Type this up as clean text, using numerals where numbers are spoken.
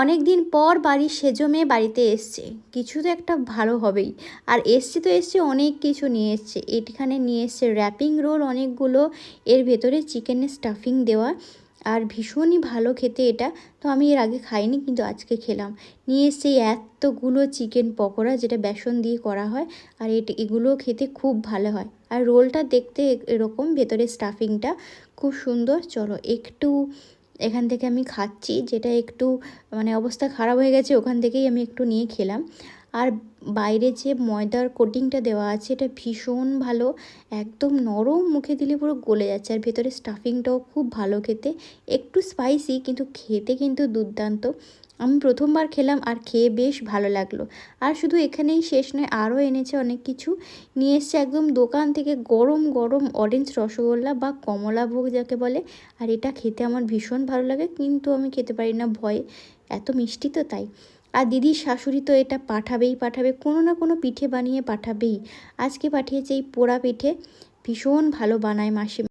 অনেক দিন পর বাড়ির সেজো মেয়ে বাড়িতে এসছে, কিছু তো একটা ভালো হবেই। আর এসছে তো এসছে, অনেক কিছু নিয়ে এসছে। এখানে নিয়ে এসছে র্যাপিং রোল অনেকগুলো, এর ভেতরে চিকেনের স্টাফিং দেওয়া, আর ভীষণই ভালো খেতে এটা। তো আমি এর আগে খাইনি, কিন্তু আজকে খেলাম। নিয়ে এসছে এতগুলো চিকেন পকোড়া, যেটা বেসন দিয়ে করা হয়, আর এগুলো খেতে খুব ভালো হয়। আর রোলটা দেখতে এরকম, ভেতরে স্টাফিংটা খুব সুন্দর। চলো একটু এখান থেকে আমি খাচ্ছি, যেটা একটু মানে অবস্থা খারাপ হয়ে গেছে, ওখান থেকেই আমি একটু নিয়ে খেলাম। আর বাইরে যে ময়দার কোটিংটা দেওয়া আছে, এটা ভীষণ ভালো, একদম নরম, মুখে দিলে পুরো গলে যাচ্ছে। আর ভেতরে স্টাফিংটাও খুব ভালো খেতে, একটু স্পাইসি, কিন্তু খেতে কিন্তু দুর্দান্ত। আমি প্রথমবার খেলাম আর খেয়ে বেশ ভালো লাগলো। আর শুধু এখানেই শেষ নয়, আরও এনেছে অনেক কিছু। নিয়ে এসছে একদম দোকান থেকে গরম গরম অরেঞ্জ রসগোল্লা বা কমলাভোগ যাকে বলে। আর এটা খেতে আমার ভীষণ ভালো লাগে, কিন্তু আমি খেতে পারি না ভয়ে, এত মিষ্টি তো তাই। আর দিদির শাশুড়ি তো এটা পাঠাবে, কোনো না কোনো পিঠে বানিয়ে পাঠাবেই। আজকে পাঠিয়েছে এই পোড়া পিঠে, ভীষণ ভালো বানায় মাসি।